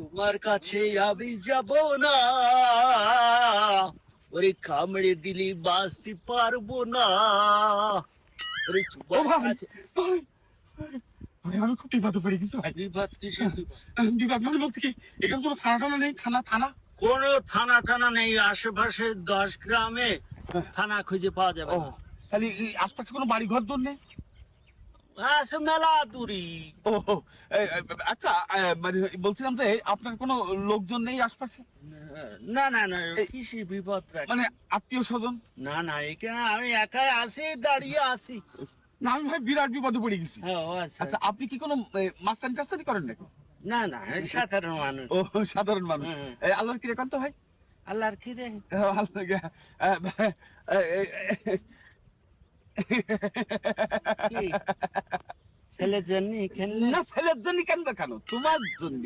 তোমার কাছে আমি যাব না, ওরে কামড়ে দিলি বাঁচতে পারবো না। ওরে ও তোমার ভাই, কাছে ভাই, ভাই, আমি খুব বিপদে পড়ে গেছি ভাই। বিপদ কিসের বিপদ? বিপদ মানে বলতে কি, এখানে কোনো থানা টানা নেই? থানা থানা কোনো থানা টানা নেই আশেপাশে, 10 গ্রামে থানা খুঁজে পাওয়া যাবে ও, না। তাহলে এই আশপাশে কোনো বাড়ি ঘর দর নেই? আছে মেলা দূরি। ও, আচ্ছা, মানে বলছিলাম যে আপনার কোনো লোকজন নেই আশপাশে? না না না, কিসের বিপদ রাখি? মানে আত্মীয় স্বজন? না না, এখানে আমি একাই আছি, দাঁড়িয়ে আছি। না, আমি ভাই বিরাট বিপদে পড়ে গেছি। হ্যাঁ, ও আচ্ছা। আচ্ছা, আপনি কি কোনো মাস্তানি টাস্তানি করেন নাকি? না না, সাধারণ মানুষ। ও, সাধারণ মানুষ। হ্যাঁ। আল্লাহর কি রেখান তো ভাই? আল্লাহর কি রে? আল্লাহ, কি? ছেলের জন্য খেললে? না, ছেলের জন্য কেন, কেন তোমার জন্য।